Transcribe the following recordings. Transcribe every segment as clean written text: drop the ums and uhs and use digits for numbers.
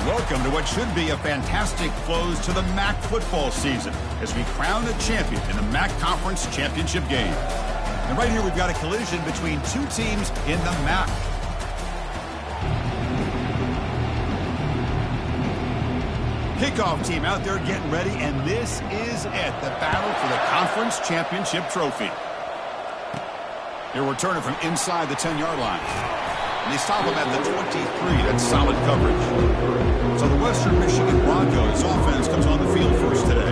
Welcome to what should be a fantastic close to the MAC football season as we crown a champion in the MAC Conference Championship game. And right here we've got a collision between two teams in the MAC. Kickoff team out there getting ready, and this is it, the battle for the Conference Championship trophy. Here we're turning from inside the 10-yard line. And they stop him at the 23. That's solid coverage. So the Western Michigan Broncos offense comes on the field first today.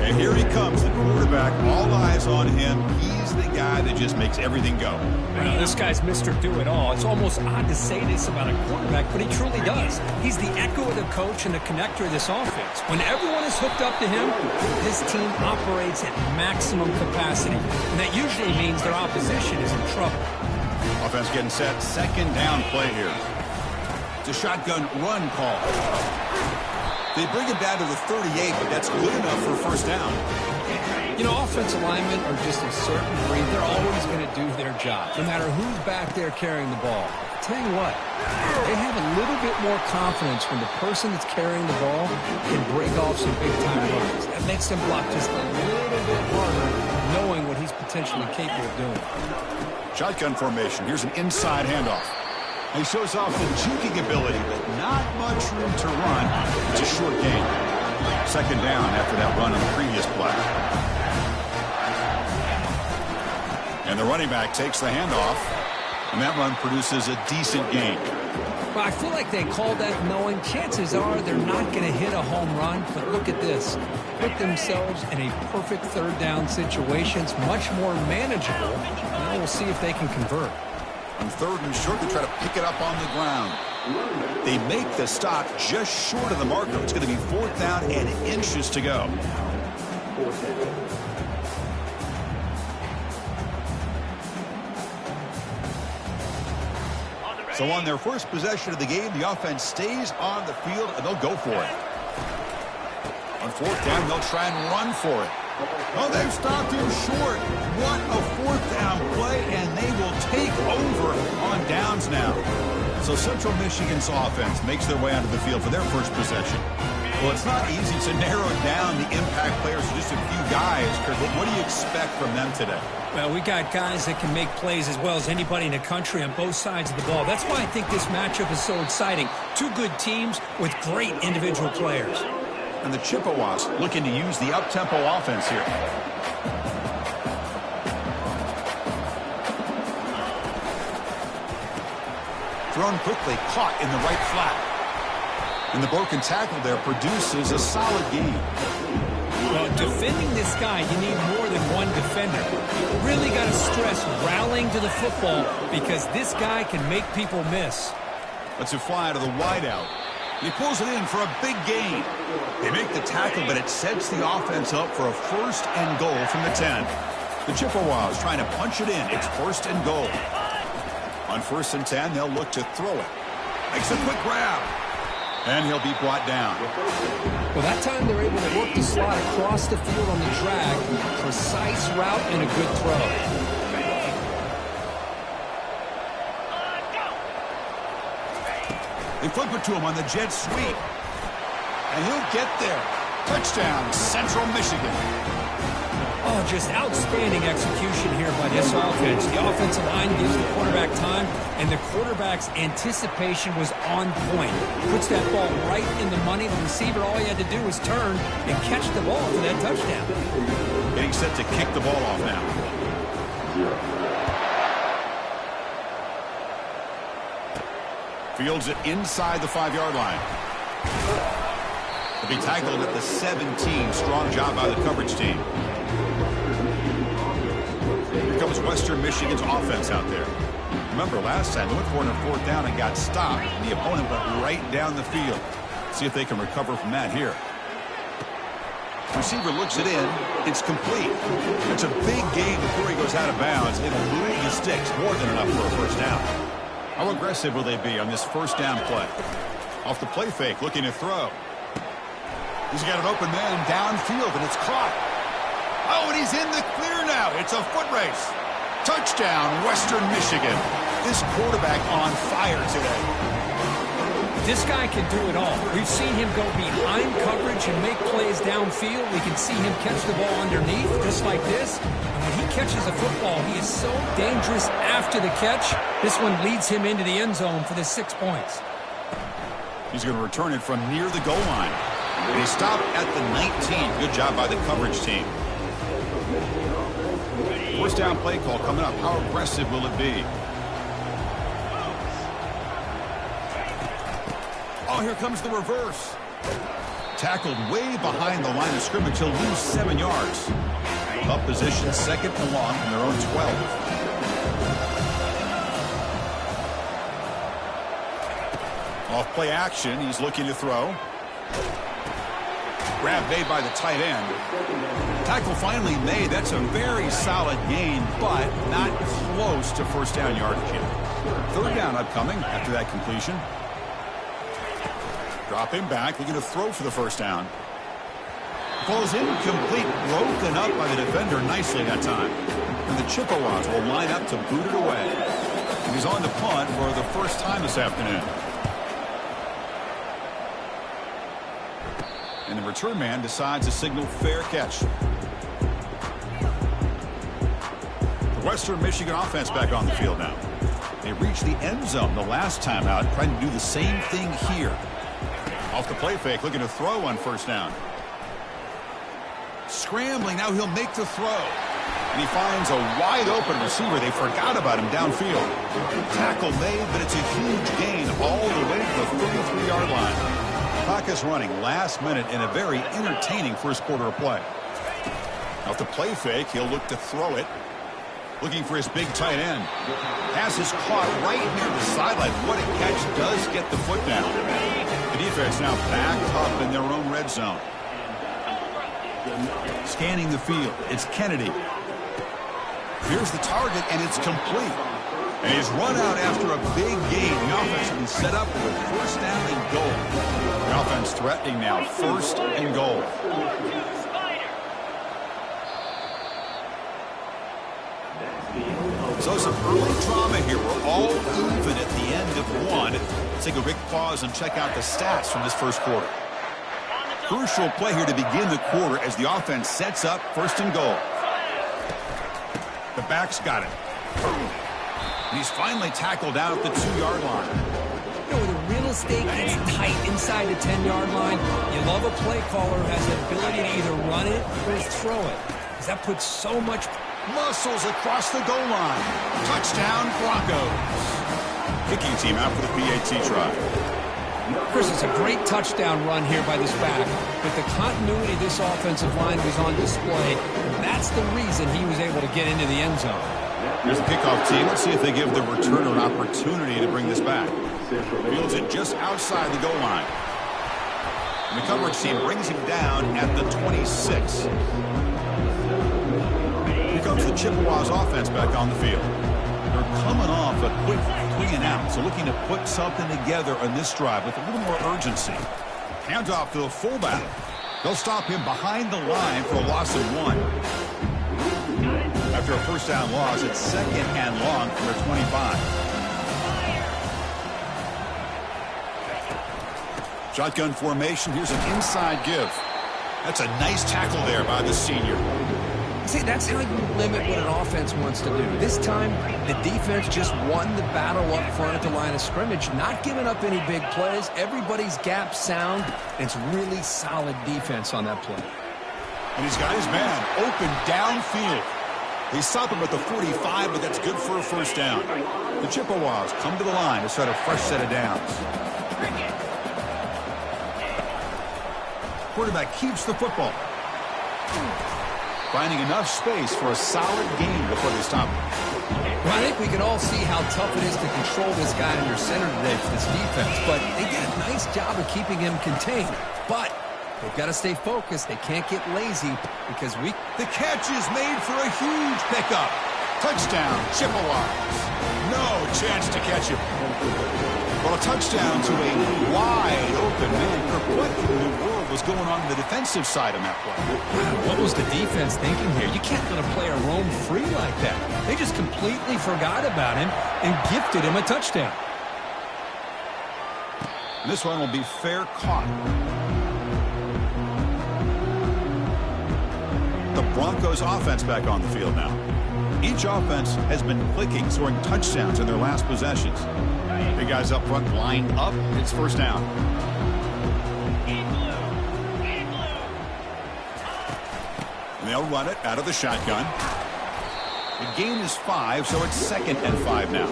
And here he comes, the quarterback. All eyes on him. He's the guy that just makes everything go. Well, this guy's Mr. Do-It-All. It's almost odd to say this about a quarterback, but he truly does. He's the echo of the coach and the connector of this offense. When everyone is hooked up to him, this team operates at maximum capacity. And that usually means their opposition is in trouble. Offense getting set. Second down play here. It's a shotgun run call. They bring it down to the 38, but that's good enough for a first down. You know, offensive linemen are just a certain breed. They're always going to do their job, no matter who's back there carrying the ball. I'll tell you what, they have a little bit more confidence when the person that's carrying the ball can break off some big-time runs. That makes them block just a little bit harder, knowing what he's potentially capable of doing. Shotgun formation. Here's an inside handoff. He shows off the juking ability, but not much room to run. It's a short gain. Second down after that run on the previous play. And the running back takes the handoff, and that run produces a decent gain. Well, I feel like they called that knowing chances are they're not going to hit a home run, but look at this. Put themselves in a perfect third down situation. It's much more manageable. Now we'll see if they can convert. On third and short, they try to pick it up on the ground. They make the stop just short of the marker. It's going to be fourth down and inches to go. So on their first possession of the game, the offense stays on the field, and they'll go for it. On fourth down, they'll try and run for it. Oh, they've stopped him short. What a fourth down play, and they will take over on downs now. So Central Michigan's offense makes their way onto the field for their first possession. Well, it's not easy to narrow down the impact players to just a few guys, Kurt. What do you expect from them today? Well, we got guys that can make plays as well as anybody in the country on both sides of the ball. That's why I think this matchup is so exciting. Two good teams with great individual players. And the Chippewas looking to use the up-tempo offense here. Thrown quickly, caught in the right flat. And the broken tackle there produces a solid gain. Well, defending this guy, you need more than one defender. You really got to stress rallying to the football because this guy can make people miss. Let's it fly to the wideout. He pulls it in for a big gain. They make the tackle, but it sets the offense up for a first and goal from the 10. The Chippewas trying to punch it in. It's first and goal. On first and 10, they'll look to throw it. Makes a quick grab. And he'll be brought down. Well, that time they're able to work the slot across the field on the drag. Precise route and a good throw. They flip it to him on the jet sweep. And he'll get there. Touchdown, Central Michigan. Oh, just outstanding execution here by this offense. The offensive line gives the quarterback time, and the quarterback's anticipation was on point. Puts that ball right in the money. The receiver, all he had to do was turn and catch the ball for that touchdown. Getting set to kick the ball off now. Fields it inside the 5-yard line. He'll be tackled at the 17. Strong job by the coverage team. Here comes Western Michigan's offense out there. Remember, last time they went for it on fourth down and got stopped. And the opponent went right down the field. See if they can recover from that here. Receiver looks it in. It's complete. It's a big gain before he goes out of bounds. It'll move the sticks. More than enough for a first down. How aggressive will they be on this first down play? Off the play fake, looking to throw. He's got an open man downfield, and it's caught. Oh, and he's in the clear now. It's a foot race. Touchdown, Western Michigan. This quarterback on fire today. This guy can do it all. We've seen him go behind coverage and make plays downfield. We can see him catch the ball underneath, just like this. And when he catches a football, he is so dangerous after the catch. This one leads him into the end zone for the 6 points. He's going to return it from near the goal line. And he stopped at the 19. Good job by the coverage team. First down play call coming up. How aggressive will it be? Oh, here comes the reverse. Tackled way behind the line of scrimmage. He'll lose 7 yards. Up position, second and long from their own 12. Off play action. He's looking to throw. Grab made by the tight end. Tackle finally made. That's a very solid gain, but not close to first down yardage yet. Third down upcoming after that completion. Drop him back, looking to throw for the first down. Ball's incomplete, broken up by the defender nicely that time. And the Chippewas will line up to boot it away. And he's on the punt for the first time this afternoon. And the return man decides to signal fair catch. The Western Michigan offense back on the field now. They reached the end zone the last time out, trying to do the same thing here. Off the play fake, looking to throw on first down. Scrambling, now he'll make the throw. And he finds a wide open receiver. They forgot about him downfield. Tackle made, but it's a huge gain all the way to the 33-yard line. Clock is running last minute in a very entertaining first quarter of play. Off the play fake, he'll look to throw it. Looking for his big tight end. Pass is caught right near the sideline. What a catch, does get the foot down. The defense now back up in their own red zone. Scanning the field, it's Kennedy. Here's the target, and it's complete. And he's run out after a big gain. The offense will be set up with a first down and goal. The offense threatening now, first and goal. So some early drama here. We're all even at the end of one. Let's take a quick pause and check out the stats from this first quarter. Crucial play here to begin the quarter as the offense sets up first and goal. The back's got it. And he's finally tackled out at the 2-yard line. You know, when the real estate gets tight inside the 10-yard line, you love a play caller who has the ability to either run it or throw it. Because that puts so much muscles across the goal line. Touchdown, Broncos. Kicking team out for the PAT try. Chris, it's a great touchdown run here by this back, but the continuity of this offensive line was on display. That's the reason he was able to get into the end zone. Here's the kickoff team. Let's see if they give the returner an opportunity to bring this back. Fields it just outside the goal line. And the coverage team brings him down at the 26. Here comes the Chippewas offense back on the field. They're coming off a quick 3-and-out, so looking to put something together on this drive with a little more urgency. Handoff to the fullback. They'll stop him behind the line for a loss of 1. After a first down loss, it's second and long from their 25. Shotgun formation. Here's an inside give. That's a nice tackle there by the senior. See, that's how you limit what an offense wants to do. This time, the defense just won the battle up front at the line of scrimmage, not giving up any big plays. Everybody's gap sound. It's really solid defense on that play. And he's got his man open downfield. They stop him at the 45, but that's good for a first down. The Chippewas come to the line to start a fresh set of downs. Quarterback keeps the football. Finding enough space for a solid gain before they stop him. Well, I think we can all see how tough it is to control this guy under center today for this defense, but they did a nice job of keeping him contained. But they've got to stay focused. They can't get lazy because the catch is made for a huge pickup. Touchdown, Chippewas. No chance to catch him. Well, a touchdown to a wide open man. What in the world was going on the defensive side of that play? What was the defense thinking here? You can't let a player roam free like that. They just completely forgot about him and gifted him a touchdown. This one will be fair caught. The Broncos offense back on the field now. Each offense has been clicking, scoring touchdowns in their last possessions. Big guys up front line up. It's first down. And they'll run it out of the shotgun. The gain is 5, so it's 2nd and 5 now.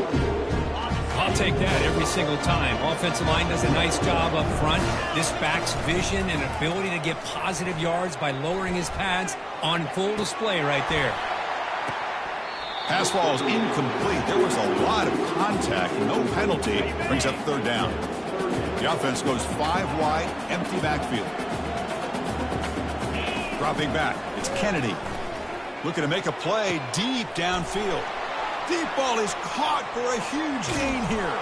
I'll take that every single time. Offensive line does a nice job up front. This back's vision and ability to get positive yards by lowering his pads on full display right there. Pass ball is incomplete. There was a lot of contact. No penalty. Brings up 3rd down. The offense goes 5 wide, empty backfield. Dropping back. It's Kennedy. Looking to make a play deep downfield. Deep ball is caught for a huge gain here.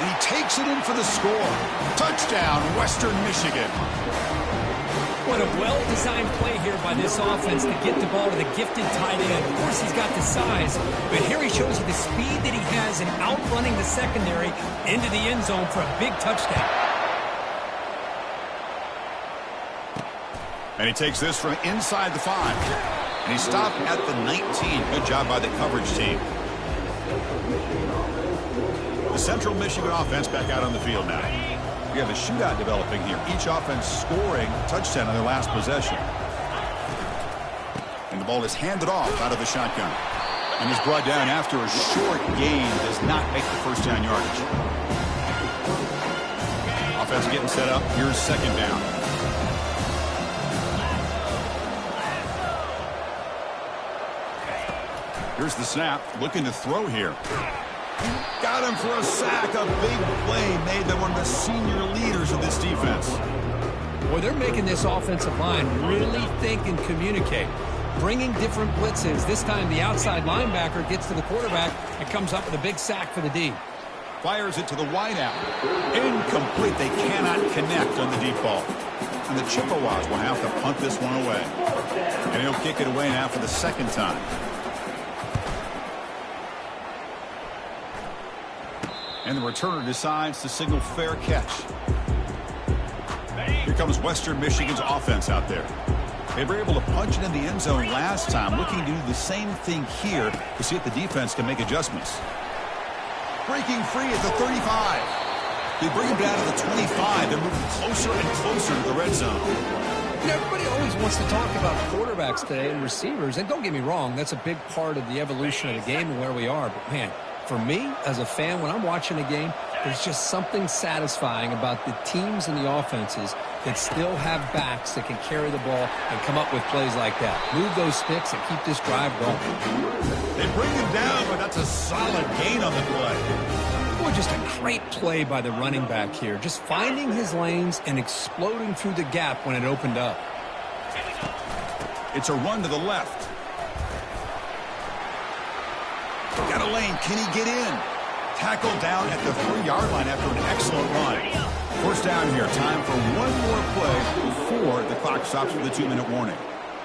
And he takes it in for the score. Touchdown, Western Michigan. What a well-designed play here by this offense to get the ball to the gifted tight end. Of course, he's got the size, but here he shows you the speed that he has in outrunning the secondary into the end zone for a big touchdown. And he takes this from inside the 5. And he stopped at the 19. Good job by the coverage team. The Central Michigan offense back out on the field now. We have a shootout developing here. Each offense scoring a touchdown on their last possession. And the ball is handed off out of the shotgun. And is brought down after a short gain. Does not make the first down yardage. Offense getting set up. Here's 2nd down. Here's the snap. Looking to throw here. Got him for a sack. A big play made by one of the senior leaders of this defense. Well, they're making this offensive line really think and communicate. Bringing different blitzes. This time the outside linebacker gets to the quarterback and comes up with a big sack for the D. Fires it to the wideout. Incomplete. They cannot connect on the deep ball. And the Chippewas will have to punt this one away. And he'll kick it away now for the 2nd time. And the returner decides to signal fair catch. Here comes Western Michigan's offense out there. They were able to punch it in the end zone last time, looking to do the same thing here to see if the defense can make adjustments. Breaking free at the 35. They bring him down to the 25. They're moving closer and closer to the red zone. You know, everybody always wants to talk about quarterbacks today and receivers. And don't get me wrong, that's a big part of the evolution of the game and where we are. But, man, for me, as a fan, when I'm watching a game, there's just something satisfying about the teams and the offenses that still have backs that can carry the ball and come up with plays like that. Move those sticks and keep this drive going. They bring him down, but that's a solid gain on the play. Boy, just a great play by the running back here. Just finding his lanes and exploding through the gap when it opened up. It's a run to the left. Got a lane. Can he get in? Tackled down at the 3-yard line after an excellent run. First down here. Time for one more play before the clock stops with a 2-minute warning.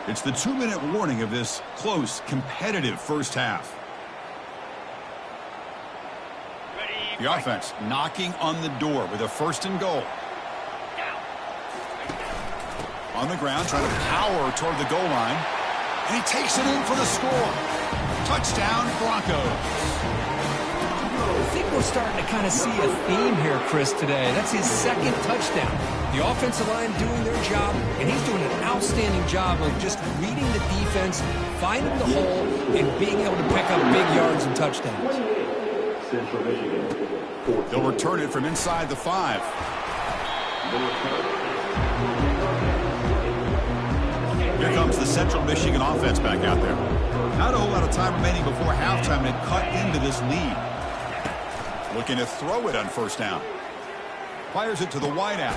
It's the 2-minute warning of this close, competitive first half. The offense knocking on the door with a 1st and goal. On the ground, trying to power toward the goal line. And he takes it in for the score. Touchdown, Broncos. I think we're starting to kind of see a theme here, Chris, today. That's his 2nd touchdown. The offensive line doing their job, and he's doing an outstanding job of just reading the defense, finding the hole, and being able to pick up big yards and touchdowns. They'll return it from inside the 5. Here comes the Central Michigan offense back out there. Not a whole lot of time remaining before halftime to cut into this lead. Looking to throw it on 1st down. Fires it to the wideout.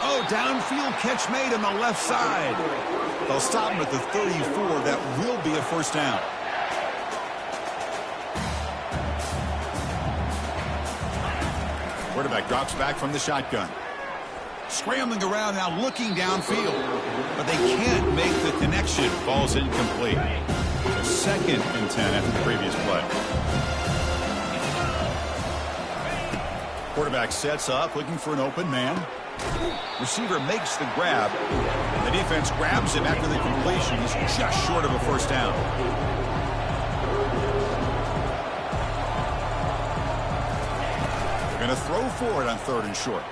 Oh, downfield catch made on the left side. They'll stop him at the 34. That will be a 1st down. Quarterback drops back from the shotgun. Scrambling around now, looking downfield. But they can't make the connection. Ball's incomplete. So 2nd and 10 after the previous play. Quarterback sets up, looking for an open man. Receiver makes the grab. The defense grabs him after the completion. He's just short of a first down. They're going to throw for it on 3rd and short.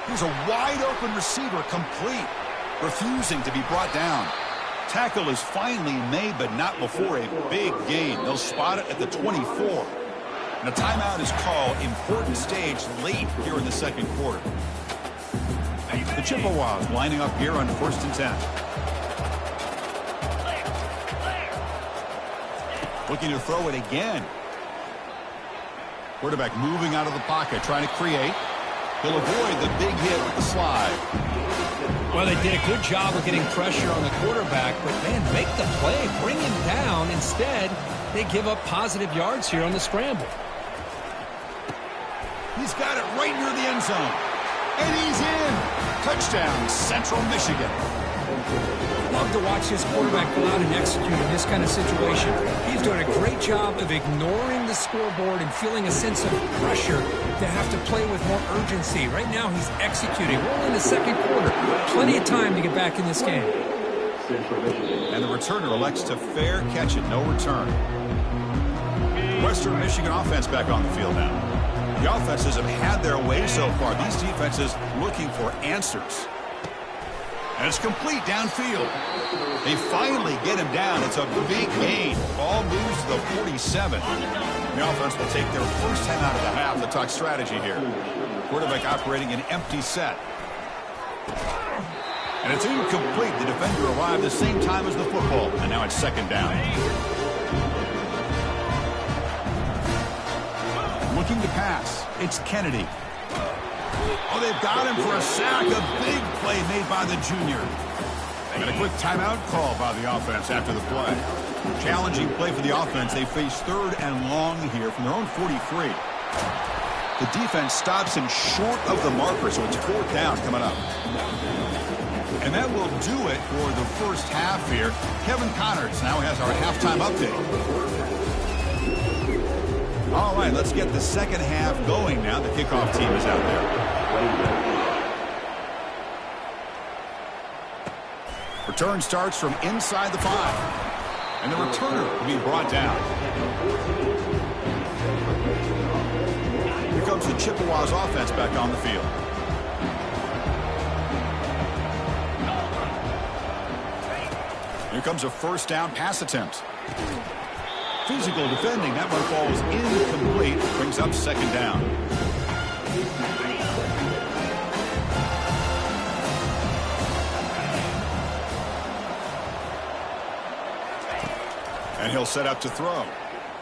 Here's a wide-open receiver, complete, refusing to be brought down. Tackle is finally made, but not before a big gain. They'll spot it at the 24. And a timeout is called. Important stage late here in the second quarter. The Chippewas lining up here on 1st and 10. Looking to throw it again. Quarterback moving out of the pocket, trying to create. He'll avoid the big hit with the slide. Well, they did a good job of getting pressure on the quarterback, but, man, make the play, bring him down. Instead, they give up positive yards here on the scramble. He's got it right near the end zone. And he's in. Touchdown, Central Michigan. Love to watch this quarterback go out and execute in this kind of situation. He's doing a great job of ignoring the scoreboard and feeling a sense of pressure to have to play with more urgency. Right now, he's executing. We're in the second quarter. Plenty of time to get back in this game. And the returner elects to fair catch it. No return. Western Michigan offense back on the field now. The offenses have had their way so far. These defenses looking for answers. And it's complete downfield. They finally get him down. It's a big gain. Ball moves to the 47. The offense will take their first 10 out of the half. The talk strategy here. Quarterback operating an empty set. And it's incomplete. The defender arrived the same time as the football. And now it's 2nd down. Looking to pass. It's Kennedy. Oh, they've got him for a sack. A big play made by the junior. And a quick timeout call by the offense after the play. Challenging play for the offense. They face 3rd and long here from their own 43. The defense stops him short of the marker, so it's 4th down coming up. And that will do it for the first half here. Kevin Connors now has our halftime update. All right, let's get the second half going now. The kickoff team is out there. Return starts from inside the 5. And the returner will be brought down. Here comes the Chippewas offense back on the field. Here comes a first down pass attempt. Physical defending. That one falls incomplete. Brings up 2nd down. And he'll set up to throw.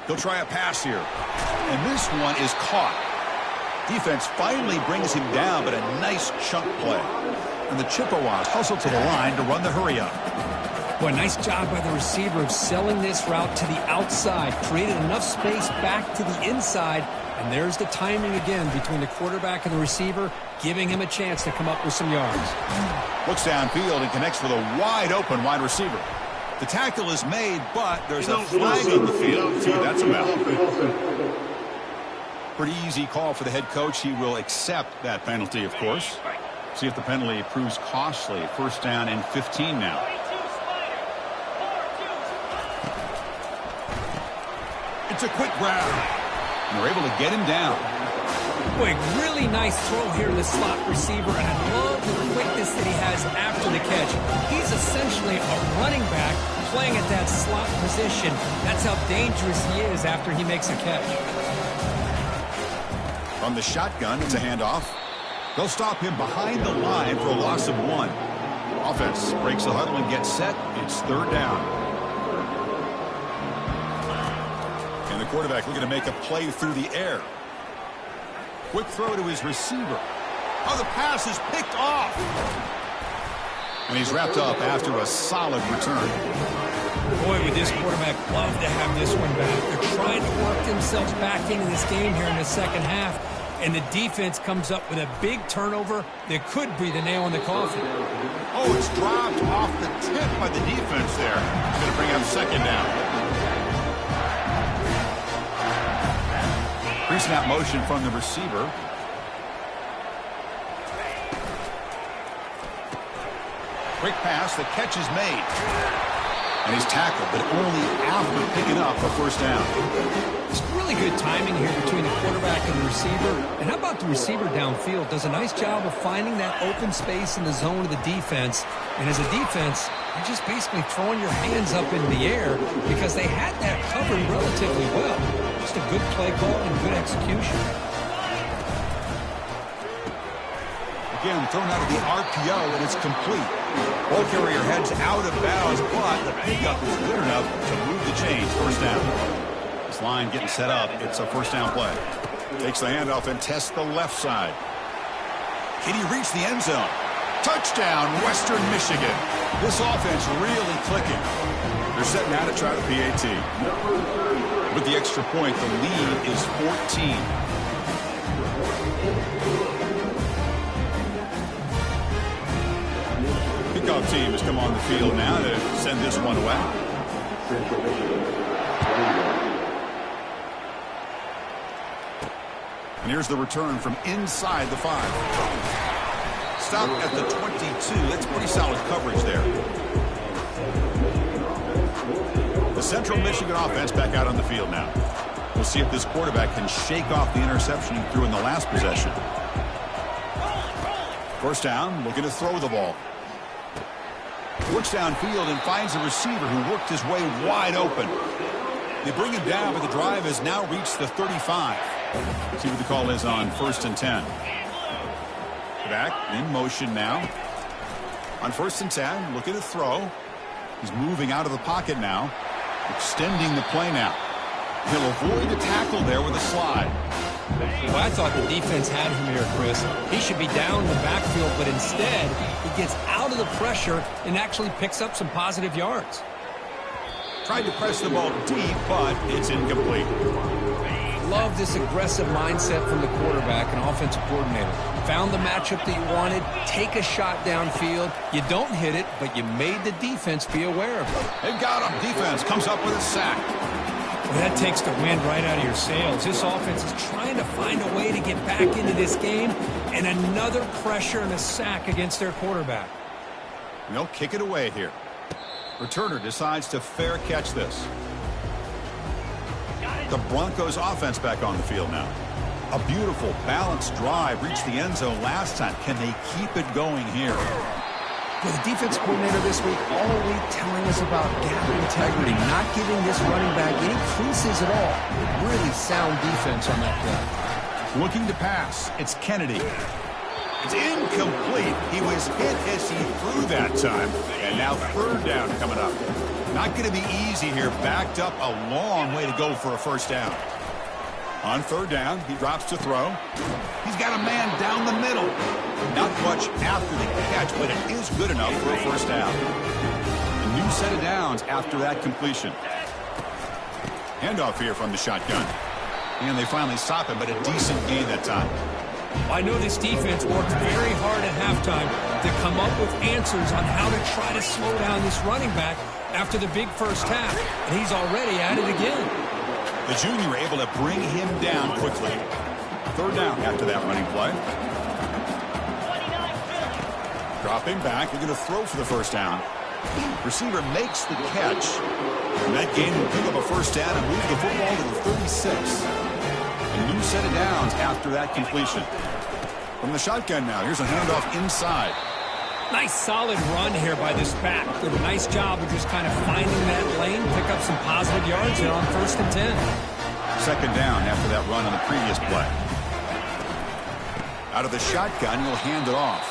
He'll try a pass here. And this one is caught. Defense finally brings him down, but a nice chunk play. And the Chippewas hustle to the line to run the hurry-up. Boy, nice job by the receiver of selling this route to the outside. Created enough space back to the inside. And there's the timing again between the quarterback and the receiver, giving him a chance to come up with some yards. Looks downfield and connects with a wide-open wide receiver. The tackle is made, but there's a flag on the field. See what that's about. Pretty easy call for the head coach. He will accept that penalty, of course. See if the penalty proves costly. First down and 15 now. It's a quick grab. And they're able to get him down. Boy, really nice throw here to the slot receiver, and I love the quickness that he has after the catch. He's essentially a running back playing at that slot position. That's how dangerous he is after he makes a catch. From the shotgun, it's a handoff. They'll stop him behind the line for a loss of 1. Offense breaks the huddle and gets set. It's 3rd down. And the quarterback looking to make a play through the air. Quick throw to his receiver. Oh, the pass is picked off. And he's wrapped up after a solid return. Boy, would this quarterback love to have this one back. They're trying to work themselves back into this game here in the second half. And the defense comes up with a big turnover that could be the nail in the coffin. Oh, it's dropped off the tip by the defense there. It's going to bring up 2nd down. Pre-snap motion from the receiver. Quick pass, the catch is made. And he's tackled, but only after picking up a first down. It's really good timing here between the quarterback and the receiver. And how about the receiver downfield? Does a nice job of finding that open space in the zone of the defense. And as a defense, you're just basically throwing your hands up in the air because they had that covered relatively well. Just a good play call and good execution. Again, thrown out of the RPO, and it's complete. Ball carrier heads out of bounds, but the pickup is good enough to move the chains. First down. This line getting set up. It's a first down play. Takes the handoff and tests the left side. Can he reach the end zone? Touchdown, Western Michigan. This offense really clicking. They're setting out to try the PAT. With the extra point, the lead is 14. Kickoff team has come on the field now to send this one away. And here's the return from inside the 5. Stop at the 22. That's pretty solid coverage there. The Central Michigan offense back out on the field now. We'll see if this quarterback can shake off the interception he threw in the last possession. First down, looking to throw the ball. Works downfield and finds a receiver who worked his way wide open. They bring him down, but the drive has now reached the 35. See what the call is on 1st and 10. Back in motion now. On 1st and 10, looking to throw. He's moving out of the pocket now. Extending the play now. He'll avoid the tackle there with a slide. Well, I thought the defense had him here, Chris. He should be down in the backfield, but instead he gets out of the pressure and actually picks up some positive yards. Tried to press the ball deep, but it's incomplete. Love this aggressive mindset from the quarterback and offensive coordinator. Found the matchup that you wanted, take a shot downfield. You don't hit it, but you made the defense be aware of it. They've got him. Defense comes up with a sack. Well, that takes the wind right out of your sails. This offense is trying to find a way to get back into this game, and another pressure and a sack against their quarterback. And they'll kick it away here. Returner decides to fair catch this. The Broncos offense back on the field now. A beautiful, balanced drive reached the end zone last time. Can they keep it going here? Well, the defense coordinator this week all week telling us about gap integrity, not giving this running back any creases at all. Really sound defense on that play. Looking to pass. It's Kennedy. It's incomplete. He was hit as he threw that time. And now 3rd down coming up. Not going to be easy here. Backed up a long way to go for a first down. On 3rd down, he drops to throw. He's got a man down the middle. Not much after the catch, but it is good enough for a first down. A new set of downs after that completion. Handoff here from the shotgun. And they finally stop him, but a decent gain that time. I know this defense worked very hard at halftime to come up with answers on how to try to slow down this running back after the big first half. And he's already at it again. The junior able to bring him down quickly. 3rd down after that running play. Dropping back. They're going to throw for the first down. Receiver makes the catch. And that game will pick up a first down and move the football to the 36. A new set of downs after that completion. From the shotgun now. Here's a handoff inside. Nice solid run here by this back. Did a nice job of just kind of finding that lane, pick up some positive yards here on 1st and 10. 2nd down after that run on the previous play. Out of the shotgun, he'll hand it off.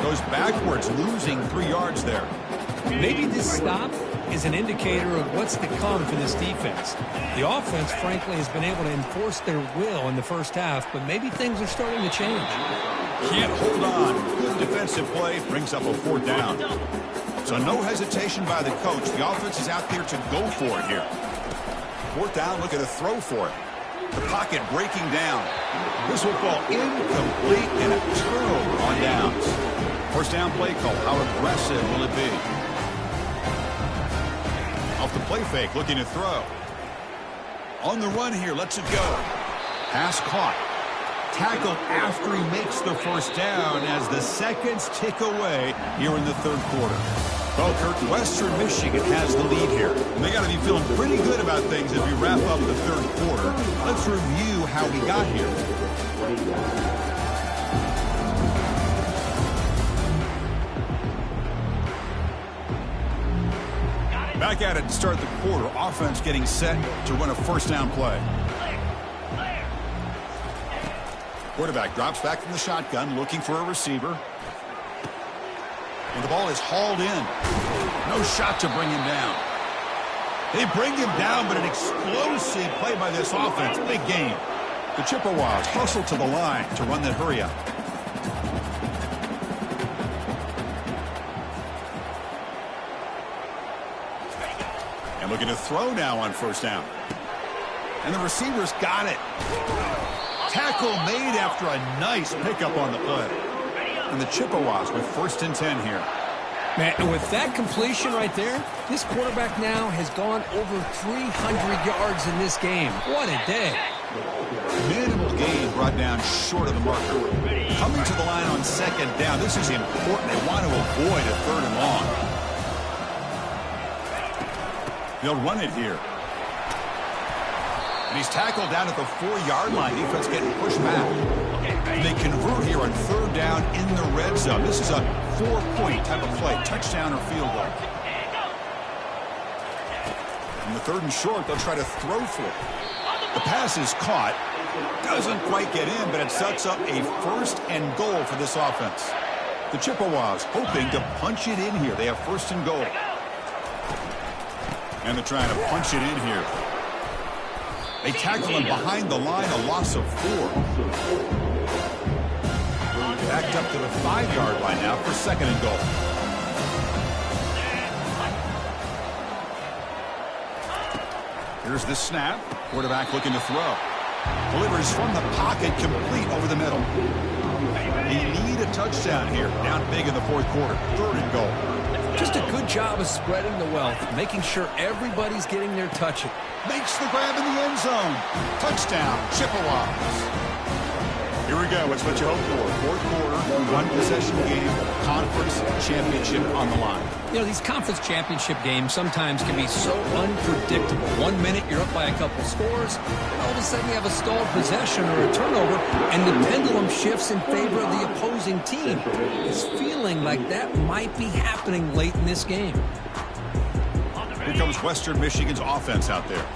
Goes backwards, losing 3 yards there. Maybe this stop is an indicator of what's to come for this defense. The offense, frankly, has been able to enforce their will in the first half, but maybe things are starting to change. Can't hold on. Good defensive play brings up a 4th down. So no hesitation by the coach. The offense is out there to go for it here. 4th down, looking to throw for it. The pocket breaking down. This will fall incomplete and a turnover on downs. First down play call. How aggressive will it be? Off the play fake, looking to throw. On the run here, lets it go. Pass caught. Tackle after he makes the first down as the seconds tick away here in the third quarter. Well, Kirk, Western Michigan has the lead here. And they got to be feeling pretty good about things as we wrap up the third quarter. Let's review how we got here. Back at it to start the quarter. Offense getting set to run a first down play. Quarterback drops back from the shotgun, looking for a receiver. And the ball is hauled in. No shot to bring him down. They bring him down, but an explosive play by this offense. Big game. The Chippewas hustle to the line to run that hurry up. And looking to throw now on first down. And the receivers got it. Tackle made after a nice pickup on the play. And the Chippewas with 1st and 10 here. Man, and with that completion right there, this quarterback now has gone over 300 yards in this game. What a day. Minimal gain brought down short of the marker. Coming to the line on 2nd down. This is important. They want to avoid a 3rd and long. They'll run it here. And he's tackled down at the 4-yard line. Defense getting pushed back. They convert here on 3rd down in the red zone. This is a 4-point type of play. Touchdown or field goal. In the 3rd and short, they'll try to throw for it. The pass is caught. Doesn't quite get in, but it sets up a 1st and goal for this offense. The Chippewas hoping to punch it in here. They have 1st and goal. And they're trying to punch it in here. They tackle him behind the line, a loss of 4. Backed up to the 5-yard line now for 2nd and goal. Here's the snap. Quarterback looking to throw. Delivers from the pocket, complete over the middle. They need a touchdown here. Down big in the 4th quarter. 3rd and goal. Just a good job of spreading the wealth, making sure everybody's getting their touching. Makes the grab in the end zone. Touchdown, Chippewas. Here we go. It's what you hope for. 4th quarter, 1-possession game, conference championship on the line. You know, these conference championship games sometimes can be so unpredictable. 1 minute you're up by a couple scores, and all of a sudden you have a stalled possession or a turnover, and the pendulum shifts in favor of the opposing team. It's feeling like that might be happening late in this game. Here comes Western Michigan's offense out there.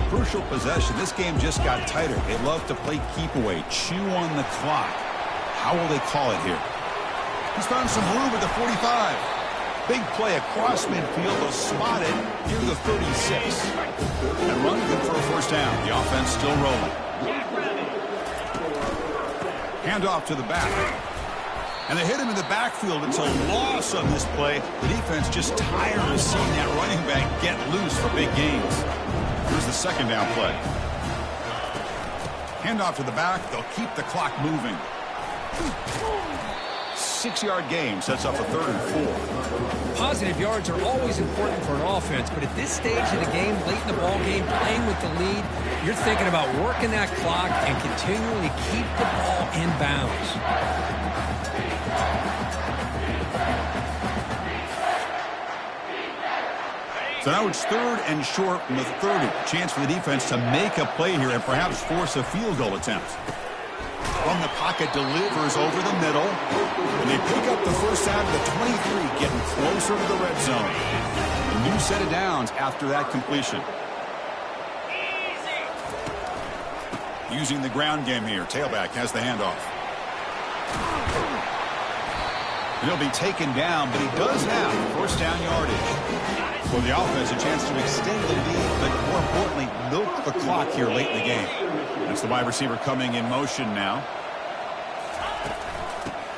Crucial possession. This game just got tighter. They love to play keep away, chew on the clock. How will they call it here? He's found some room at the 45. Big play across midfield. They'll spot it near the 36. And run good for a 1st down. The offense still rolling. Hand off to the back. And they hit him in the backfield. It's a loss on this play. The defense just tired of seeing that running back get loose for big gains. Here's the 2nd down play. Hand off to the back. They'll keep the clock moving. 6-yard gain sets up a 3rd and 4. Positive yards are always important for an offense, but at this stage of the game, late in the ball game, playing with the lead, you're thinking about working that clock and continuing to keep the ball in bounds. So now it's 3rd and short from the 30. Chance for the defense to make a play here and perhaps force a field goal attempt. From the pocket, delivers over the middle. And they pick up the 1st down to the 23, getting closer to the red zone. A new set of downs after that completion. Using the ground game here. Tailback has the handoff. And he'll be taken down, but he does have 1st down yardage. For the offense, a chance to extend the lead, but more importantly, milk the clock here late in the game. That's the wide receiver coming in motion now.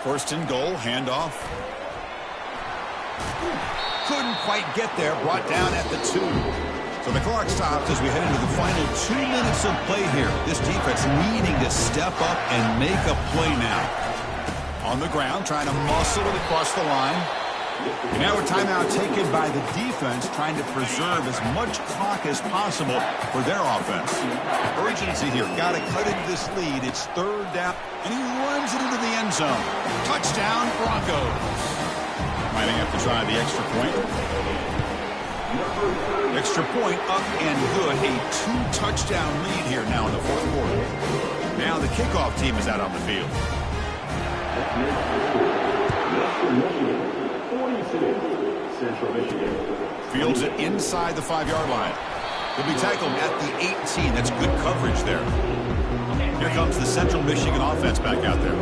1st and goal, handoff. Couldn't quite get there, brought down at the 2. So the clock stops as we head into the final 2 minutes of play here. This defense needing to step up and make a play now. On the ground, trying to muscle it across the line. And now a timeout taken by the defense, trying to preserve as much clock as possible for their offense. Urgent urgency here. Got to cut into this lead. It's third down, and he runs it into the end zone. Touchdown, Broncos. Might have to try the extra point. Extra point up and good. A 2-touchdown lead here now in the fourth quarter. Now the kickoff team is out on the field. Fields it inside the 5-yard line. He'll be tackled at the 18. That's good coverage there. Here comes the Central Michigan offense back out there.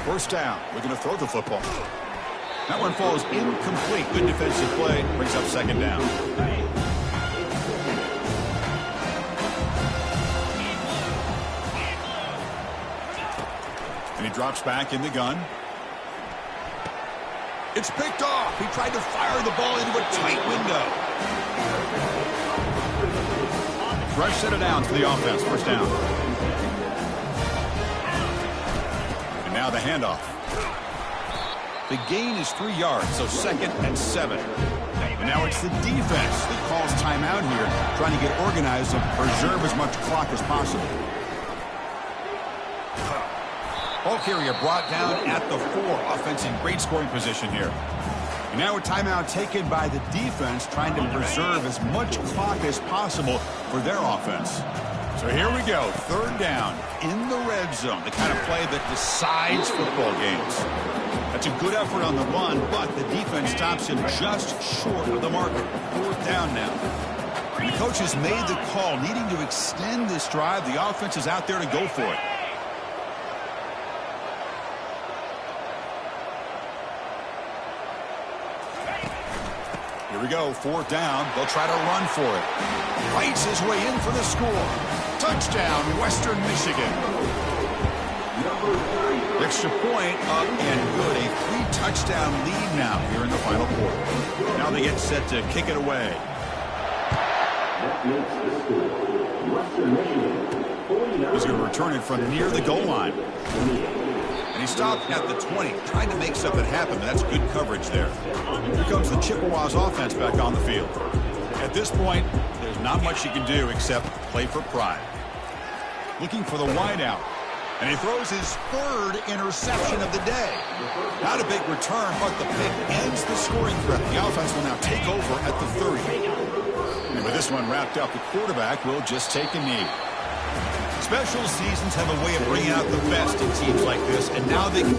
First down. We're going to throw the football. That one falls incomplete. Good defensive play. Brings up second down. And he drops back in the gun. It's picked off. He tried to fire the ball into a tight window. Fresh set of downs for the offense. First down. And now the handoff. The gain is 3 yards, so 2nd and 7. And now it's the defense that calls timeout here, trying to get organized and preserve as much clock as possible. Ball carrier brought down at the 4. Offense in great scoring position here. And now a timeout taken by the defense, trying to preserve as much clock as possible for their offense. So here we go. Third down in the red zone. The kind of play that decides football games. That's a good effort on the run, but the defense stops him just short of the marker. Fourth down now. And the coach has made the call, needing to extend this drive. The offense is out there to go for it. Here we go, fourth down. They'll try to run for it. Fights his way in for the score. Touchdown, Western Michigan. Extra point up and good. A 3-touchdown lead now here in the final quarter. Now they get set to kick it away. He's going to return it from near the goal line. And he stopped at the 20, trying to make something happen, but that's good coverage there. Here comes the Chippewas offense back on the field. At this point, there's not much you can do except play for pride. Looking for the wideout. And he throws his 3rd interception of the day. Not a big return, but the pick ends the scoring threat. The offense will now take over at the 30. And with this one wrapped up, the quarterback will just take a knee. Special seasons have a way of bringing out the best in teams like this, and now they can